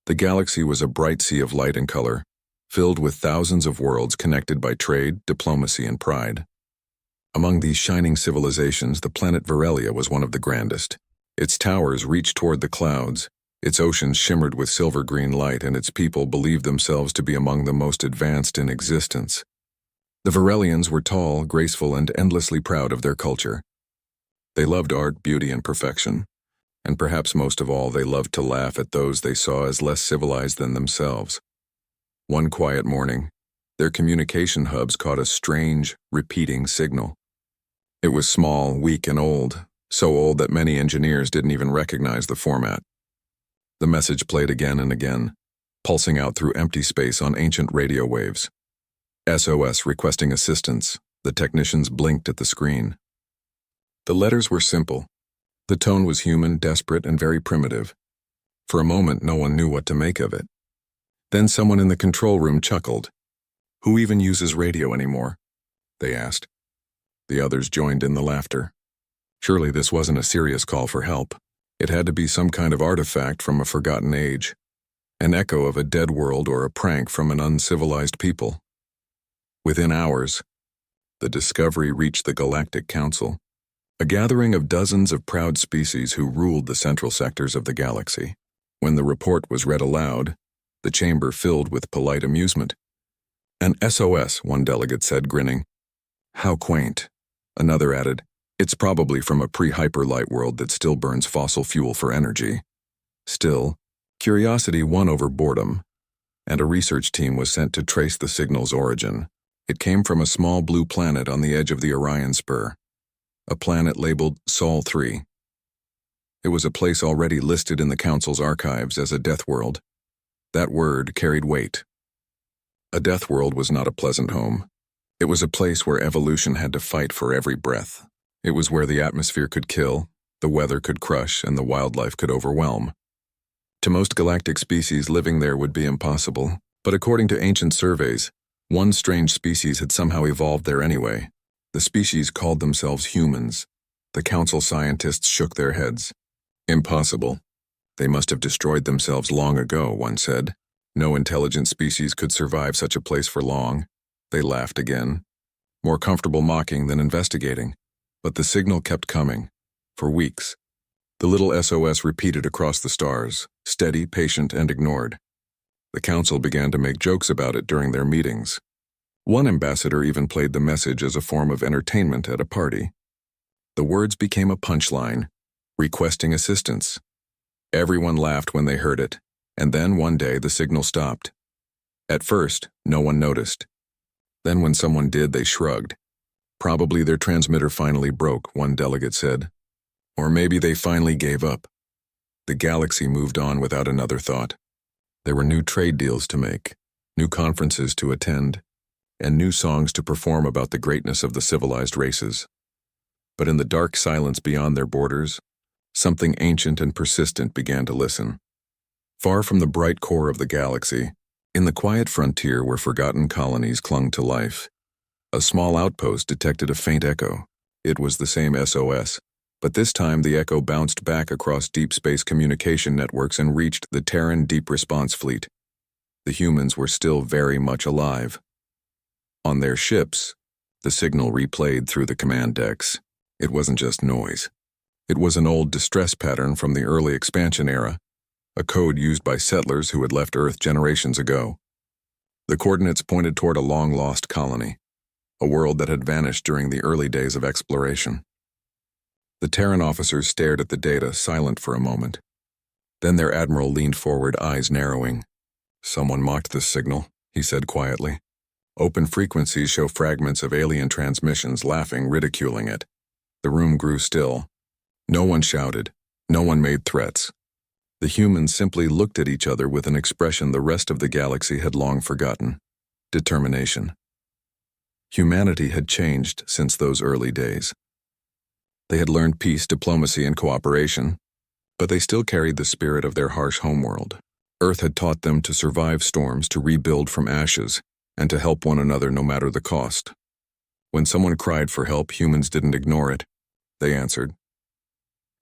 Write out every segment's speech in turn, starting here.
The galaxy was a bright sea of light and color, filled with thousands of worlds connected by trade, diplomacy, and pride. Among these shining civilizations, the planet Varelia was one of the grandest. Its towers reached toward the clouds, its oceans shimmered with silver-green light, and its people believed themselves to be among the most advanced in existence. The Varelians were tall, graceful, and endlessly proud of their culture. They loved art, beauty, and perfection, and perhaps most of all, they loved to laugh at those they saw as less civilized than themselves. One quiet morning, their communication hubs caught a strange, repeating signal. It was small, weak, and old, so old that many engineers didn't even recognize the format. The message played again and again, pulsing out through empty space on ancient radio waves. SOS requesting assistance. The technicians blinked at the screen. The letters were simple. The tone was human, desperate, and very primitive. For a moment, no one knew what to make of it. Then someone in the control room chuckled. "Who even uses radio anymore?" they asked. The others joined in the laughter. Surely this wasn't a serious call for help. It had to be some kind of artifact from a forgotten age, an echo of a dead world or a prank from an uncivilized people. Within hours, the discovery reached the Galactic Council, a gathering of dozens of proud species who ruled the central sectors of the galaxy. When the report was read aloud, the chamber filled with polite amusement. "An SOS," one delegate said, grinning. "How quaint," another added. "It's probably from a pre-hyperlight world that still burns fossil fuel for energy." Still, curiosity won over boredom, and a research team was sent to trace the signal's origin. It came from a small blue planet on the edge of the Orion Spur, a planet labeled Sol 3. It was a place already listed in the Council's archives as a death world. That word carried weight. A death world was not a pleasant home. It was a place where evolution had to fight for every breath. It was where the atmosphere could kill, the weather could crush, and the wildlife could overwhelm. To most galactic species, living there would be impossible, but according to ancient surveys, one strange species had somehow evolved there anyway. The species called themselves humans. The Council scientists shook their heads. Impossible. They must have destroyed themselves long ago, one said. No intelligent species could survive such a place for long. They laughed again, more comfortable mocking than investigating. But the signal kept coming, for weeks. The little SOS repeated across the stars, steady, patient, and ignored. The Council began to make jokes about it during their meetings. One ambassador even played the message as a form of entertainment at a party. The words became a punchline, requesting assistance. Everyone laughed when they heard it, and then one day the signal stopped. At first, no one noticed. Then when someone did, they shrugged. Probably their transmitter finally broke, one delegate said. Or maybe they finally gave up. The galaxy moved on without another thought. There were new trade deals to make, new conferences to attend, and new songs to perform about the greatness of the civilized races. But in the dark silence beyond their borders, something ancient and persistent began to listen. Far from the bright core of the galaxy, in the quiet frontier where forgotten colonies clung to life, a small outpost detected a faint echo. It was the same SOS, but this time the echo bounced back across deep space communication networks and reached the Terran Deep Response Fleet. The humans were still very much alive. On their ships, the signal replayed through the command decks. It wasn't just noise. It was an old distress pattern from the early expansion era, a code used by settlers who had left Earth generations ago. The coordinates pointed toward a long-lost colony, a world that had vanished during the early days of exploration. The Terran officers stared at the data, silent for a moment. Then their admiral leaned forward, eyes narrowing. "Someone mocked this signal," he said quietly. "Open frequencies show fragments of alien transmissions, laughing, ridiculing it." The room grew still. No one shouted. No one made threats. The humans simply looked at each other with an expression the rest of the galaxy had long forgotten: determination. Humanity had changed since those early days. They had learned peace, diplomacy, and cooperation, but they still carried the spirit of their harsh homeworld. Earth had taught them to survive storms, to rebuild from ashes, and to help one another no matter the cost. When someone cried for help, humans didn't ignore it. They answered.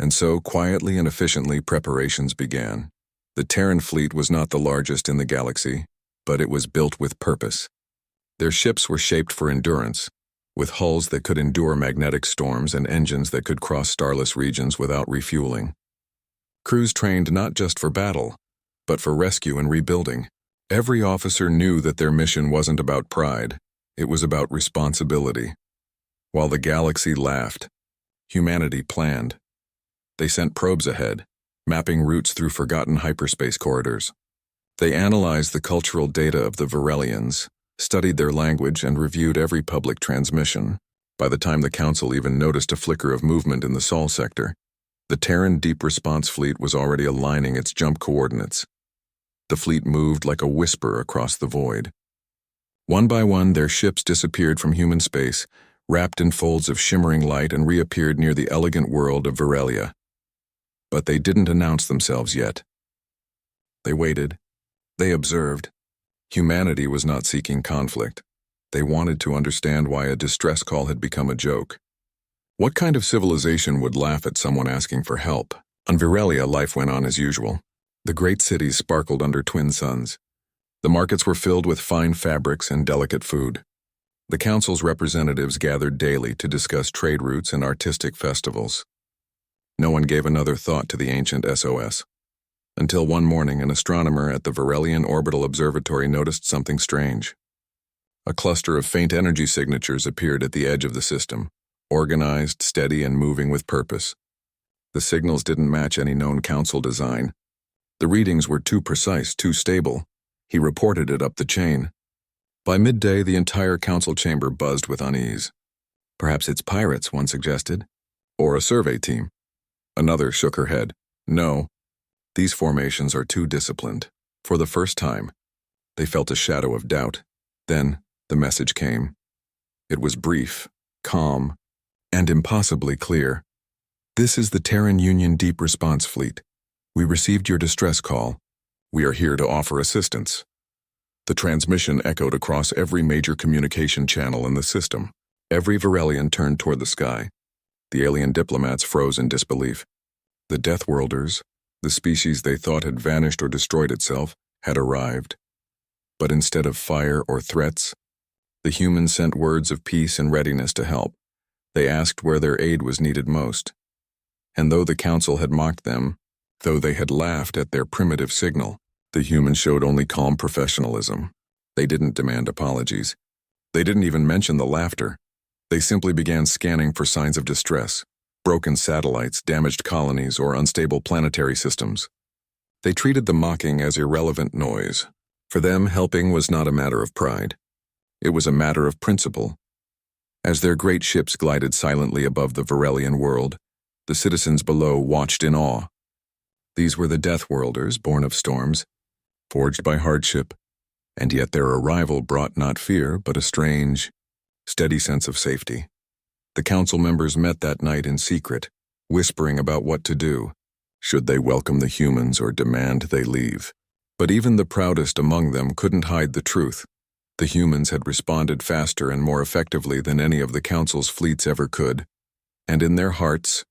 And so, quietly and efficiently, preparations began. The Terran fleet was not the largest in the galaxy, but it was built with purpose. Their ships were shaped for endurance, with hulls that could endure magnetic storms and engines that could cross starless regions without refueling. Crews trained not just for battle, but for rescue and rebuilding. Every officer knew that their mission wasn't about pride, it was about responsibility. While the galaxy laughed, humanity planned. They sent probes ahead, mapping routes through forgotten hyperspace corridors. They analyzed the cultural data of the Virelians, studied their language, and reviewed every public transmission. By the time the Council even noticed a flicker of movement in the Sol sector, the Terran Deep Response Fleet was already aligning its jump coordinates. The fleet moved like a whisper across the void. One by one, their ships disappeared from human space, wrapped in folds of shimmering light, and reappeared near the elegant world of Virelia. But they didn't announce themselves yet. They waited. They observed. Humanity was not seeking conflict. They wanted to understand why a distress call had become a joke. What kind of civilization would laugh at someone asking for help? On Virelia, life went on as usual. The great cities sparkled under twin suns. The markets were filled with fine fabrics and delicate food. The Council's representatives gathered daily to discuss trade routes and artistic festivals. No one gave another thought to the ancient SOS. Until one morning, an astronomer at the Virelian Orbital Observatory noticed something strange. A cluster of faint energy signatures appeared at the edge of the system, organized, steady, and moving with purpose. The signals didn't match any known Council design. The readings were too precise, too stable. He reported it up the chain. By midday, the entire Council chamber buzzed with unease. Perhaps it's pirates, one suggested. Or a survey team. Another shook her head. No. These formations are too disciplined. For the first time, they felt a shadow of doubt. Then, the message came. It was brief, calm, and impossibly clear. This is the Terran Union Deep Response Fleet. We received your distress call. We are here to offer assistance. The transmission echoed across every major communication channel in the system. Every Virelian turned toward the sky. The alien diplomats froze in disbelief. The Deathworlders, the species they thought had vanished or destroyed itself, had arrived. But instead of fire or threats, the humans sent words of peace and readiness to help. They asked where their aid was needed most. And though the Council had mocked them, though they had laughed at their primitive signal, the humans showed only calm professionalism. They didn't demand apologies. They didn't even mention the laughter. They simply began scanning for signs of distress, broken satellites, damaged colonies, or unstable planetary systems. They treated the mocking as irrelevant noise. For them, helping was not a matter of pride. It was a matter of principle. As their great ships glided silently above the Virelian world, the citizens below watched in awe. These were the Deathworlders, born of storms, forged by hardship, and yet their arrival brought not fear, but a strange, steady sense of safety. The Council members met that night in secret, whispering about what to do. Should they welcome the humans or demand they leave? But even the proudest among them couldn't hide the truth. The humans had responded faster and more effectively than any of the Council's fleets ever could. And in their hearts,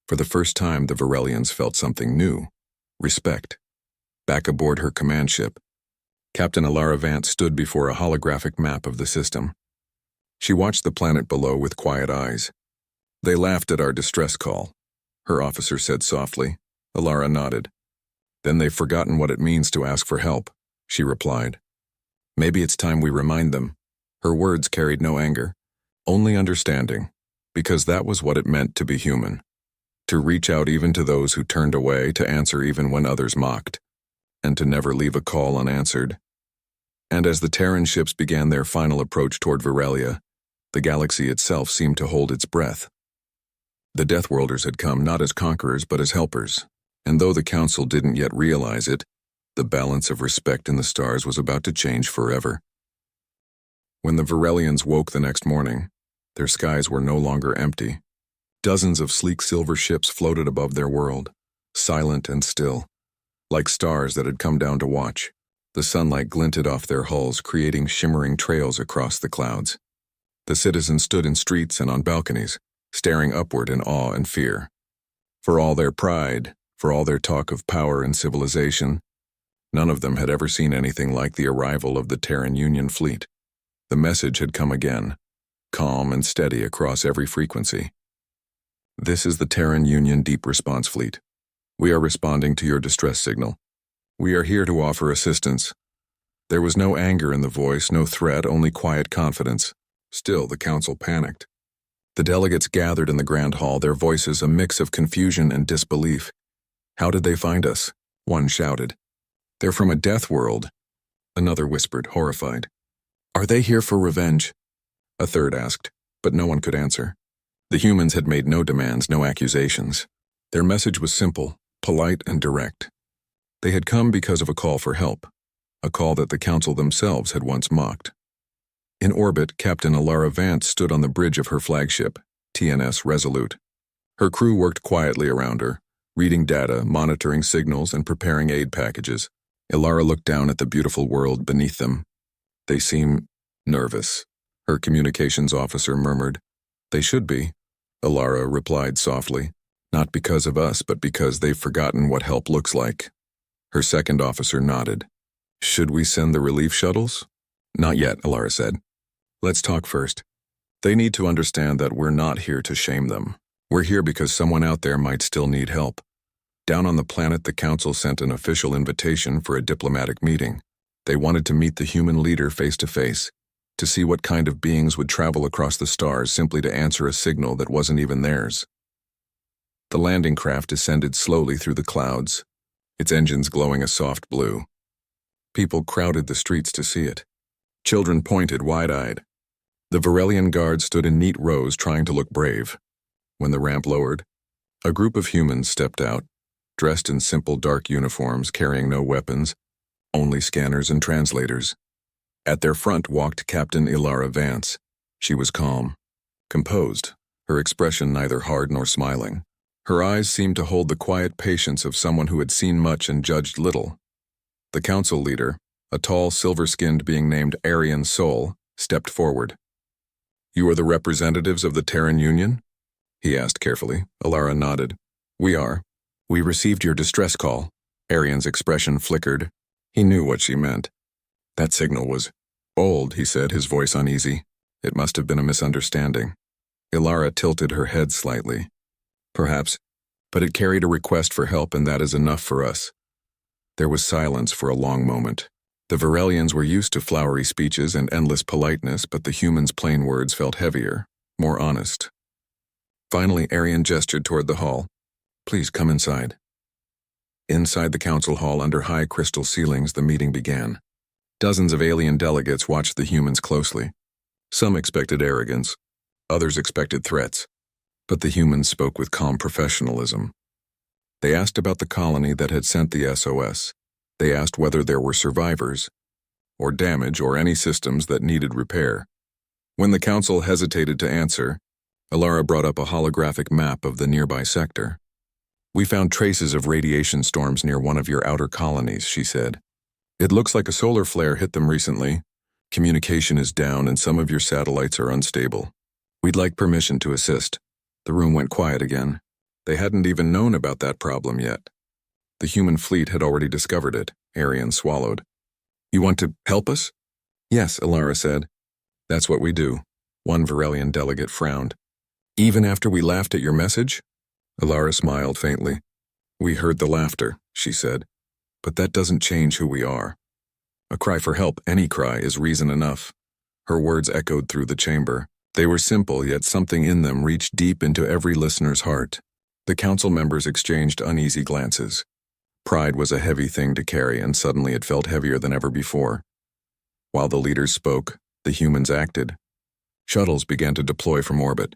for the first time, the Virelians felt something new: respect. Back aboard her command ship, Captain Alara Vance stood before a holographic map of the system. She watched the planet below with quiet eyes. They laughed at our distress call, her officer said softly. Alara nodded. Then they've forgotten what it means to ask for help, she replied. Maybe it's time we remind them. Her words carried no anger, only understanding, because that was what it meant to be human. To reach out even to those who turned away, to answer even when others mocked, and to never leave a call unanswered. And as the Terran ships began their final approach toward Virelia, the galaxy itself seemed to hold its breath. The Deathworlders had come not as conquerors but as helpers, and though the Council didn't yet realize it, the balance of respect in the stars was about to change forever. When the Virelians woke the next morning, their skies were no longer empty. Dozens of sleek silver ships floated above their world, silent and still, like stars that had come down to watch. The sunlight glinted off their hulls, creating shimmering trails across the clouds. The citizens stood in streets and on balconies, staring upward in awe and fear. For all their pride, For all their talk of power and civilization, none of them had ever seen anything like the arrival of the Terran Union fleet. The message had come again, calm and steady across every frequency. This is the Terran Union Deep Response Fleet. We are responding to your distress signal. We are here to offer assistance. There was no anger in the voice, no threat, only quiet confidence. Still, the council panicked. The delegates gathered in the Grand Hall, their voices a mix of confusion and disbelief. How did they find us? One shouted. They're from a death world. Another whispered, horrified. Are they here for revenge? A third asked, but no one could answer. The humans had made no demands, no accusations. Their message was simple, polite, and direct. They had come because of a call for help, a call that the council themselves had once mocked. In orbit, Captain Alara Vance stood on the bridge of her flagship, TNS Resolute. Her crew worked quietly around her, reading data, monitoring signals, and preparing aid packages. Alara looked down at the beautiful world beneath them. They seem nervous, her communications officer murmured. They should be, Alara replied softly. Not because of us, but because they've forgotten what help looks like. Her second officer nodded. Should we send the relief shuttles? Not yet, Alara said. Let's talk first. They need to understand that we're not here to shame them. We're here because someone out there might still need help. Down on the planet, the council sent an official invitation for a diplomatic meeting. They wanted to meet the human leader face to face, to see what kind of beings would travel across the stars simply to answer a signal that wasn't even theirs. The landing craft descended slowly through the clouds, its engines glowing a soft blue. People crowded the streets to see it. Children pointed wide-eyed. The Varelian guards stood in neat rows trying to look brave. When the ramp lowered, a group of humans stepped out, dressed in simple dark uniforms, carrying no weapons, only scanners and translators. At their front walked Captain Alara Vance. She was calm, composed, her expression neither hard nor smiling. Her eyes seemed to hold the quiet patience of someone who had seen much and judged little. The council leader, a tall, silver-skinned being named Aryan Sol, stepped forward. You are the representatives of the Terran Union? He asked carefully. Alara nodded. We are. We received your distress call. Aryan's expression flickered. He knew what she meant. That signal was bold, he said, his voice uneasy. It must have been a misunderstanding. Alara tilted her head slightly. Perhaps, but it carried a request for help, and that is enough for us. There was silence for a long moment. The Varelians were used to flowery speeches and endless politeness, but the humans' plain words felt heavier, more honest. Finally, Aryan gestured toward the hall. Please come inside. Inside the council hall, under high crystal ceilings, the meeting began. Dozens of alien delegates watched the humans closely. Some expected arrogance, others expected threats, but the humans spoke with calm professionalism. They asked about the colony that had sent the SOS. They asked whether there were survivors, or damage, or any systems that needed repair. When the council hesitated to answer, Alara brought up a holographic map of the nearby sector. We found traces of radiation storms near one of your outer colonies, she said. It looks like a solar flare hit them recently. Communication is down and some of your satellites are unstable. We'd like permission to assist. The room went quiet again. They hadn't even known about that problem yet. The human fleet had already discovered it. Aryan swallowed. You want to help us? Yes, Alara said. That's what we do. One Varelian delegate frowned. Even after we laughed at your message? Alara smiled faintly. We heard the laughter, she said. But that doesn't change who we are. A cry for help, any cry, is reason enough. Her words echoed through the chamber. They were simple, yet something in them reached deep into every listener's heart. The council members exchanged uneasy glances. Pride was a heavy thing to carry, and suddenly it felt heavier than ever before. While the leaders spoke, the humans acted. Shuttles began to deploy from orbit,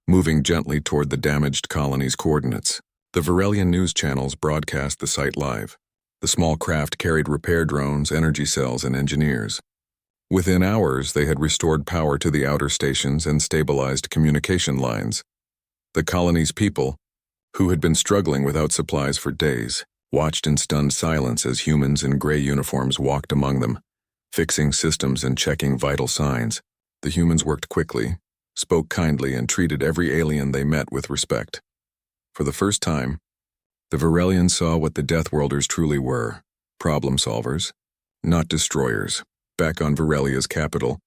moving gently toward the damaged colony's coordinates. The Varelian news channels broadcast the site live. The small craft carried repair drones, energy cells, and engineers. Within hours, they had restored power to the outer stations and stabilized communication lines. The colony's people, who had been struggling without supplies for days, watched in stunned silence as humans in gray uniforms walked among them, fixing systems and checking vital signs. The humans worked quickly, spoke kindly, and treated every alien they met with respect. For the first time, The Varelians saw what the Deathworlders truly were, problem solvers, not destroyers. Back on Varelia's capital,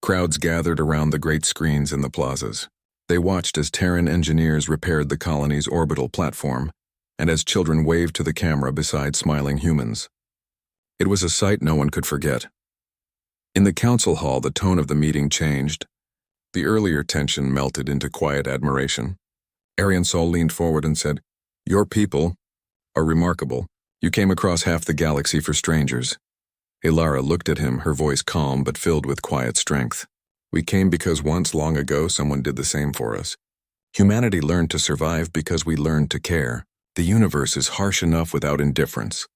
crowds gathered around the great screens in the plazas. They watched as Terran engineers repaired the colony's orbital platform, and as children waved to the camera beside smiling humans. It was a sight no one could forget. In the council hall, the tone of the meeting changed. The earlier tension melted into quiet admiration. Ariansol leaned forward and said, "Your people are remarkable. You came across half the galaxy for strangers." Ilara looked at him, her voice calm but filled with quiet strength. "We came because once, long ago, someone did the same for us. Humanity learned to survive because we learned to care. The universe is harsh enough without indifference."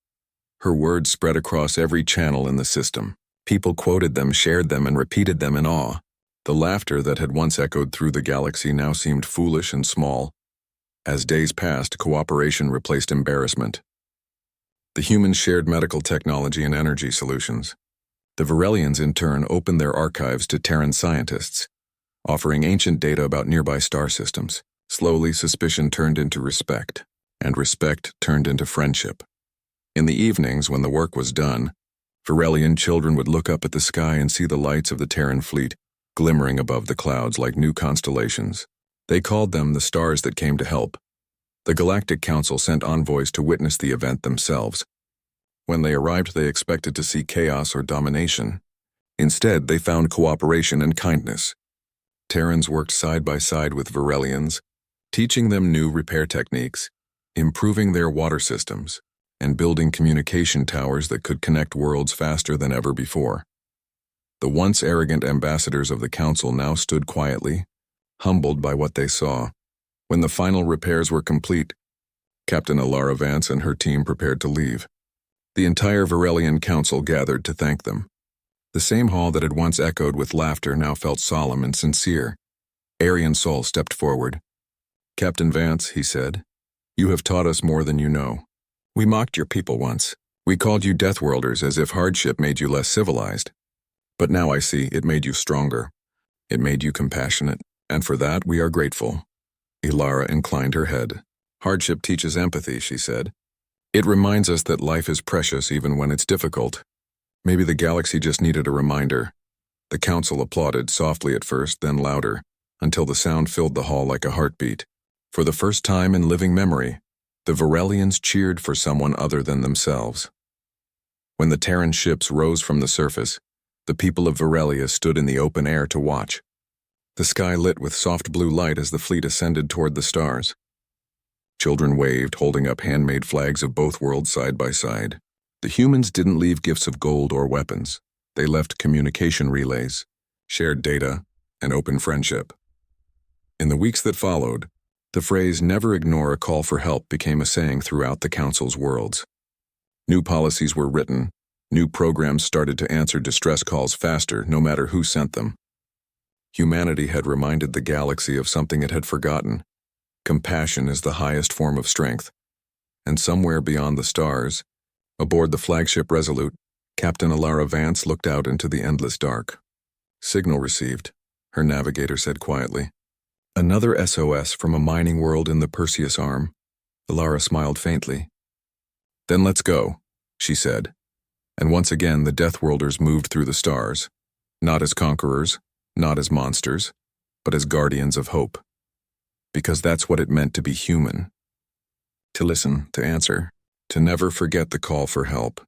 Her words spread across every channel in the system. People quoted them, shared them, and repeated them in awe. The laughter that had once echoed through the galaxy now seemed foolish and small. As days passed, cooperation replaced embarrassment. The humans shared medical technology and energy solutions. The Varelians, in turn, opened their archives to Terran scientists, offering ancient data about nearby star systems. Slowly, suspicion turned into respect, and respect turned into friendship. In the evenings, when the work was done, Varelian children would look up at the sky and see the lights of the Terran fleet glimmering above the clouds like new constellations. They called them the stars that came to help. The Galactic Council sent envoys to witness the event themselves. When they arrived, they expected to see chaos or domination. Instead, they found cooperation and kindness. Terrans worked side by side with Varelians, teaching them new repair techniques, improving their water systems, and building communication towers that could connect worlds faster than ever before. The once arrogant ambassadors of the Council now stood quietly, humbled by what they saw. When the final repairs were complete, Captain Ilara Vance and her team prepared to leave. The entire Varelian Council gathered to thank them. The same hall that had once echoed with laughter now felt solemn and sincere. Ariansol stepped forward. "Captain Vance," he said, "you have taught us more than you know. We mocked your people once. We called you Deathworlders as if hardship made you less civilized. But now I see it made you stronger. It made you compassionate, and for that we are grateful." Ilara inclined her head. "Hardship teaches empathy," she said. "It reminds us that life is precious even when it's difficult. Maybe the galaxy just needed a reminder." The council applauded, softly at first, then louder, until the sound filled the hall like a heartbeat. For the first time in living memory, the Varelians cheered for someone other than themselves. When the Terran ships rose from the surface, the people of Varelia stood in the open air to watch. The sky lit with soft blue light as the fleet ascended toward the stars. Children waved, holding up handmade flags of both worlds side by side. The humans didn't leave gifts of gold or weapons. They left communication relays, shared data, and open friendship. In the weeks that followed, the phrase "never ignore a call for help" became a saying throughout the Council's worlds. New policies were written. New programs started to answer distress calls faster, no matter who sent them. Humanity had reminded the galaxy of something it had forgotten. Compassion is the highest form of strength. And somewhere beyond the stars, aboard the flagship Resolute, Captain Ilara Vance looked out into the endless dark. "Signal received," her navigator said quietly. "Another SOS from a mining world in the Perseus Arm." Ilara smiled faintly. "Then let's go," she said. And once again the Deathworlders moved through the stars, not as conquerors, not as monsters, but as guardians of hope. Because that's what it meant to be human. To listen, to answer, to never forget the call for help.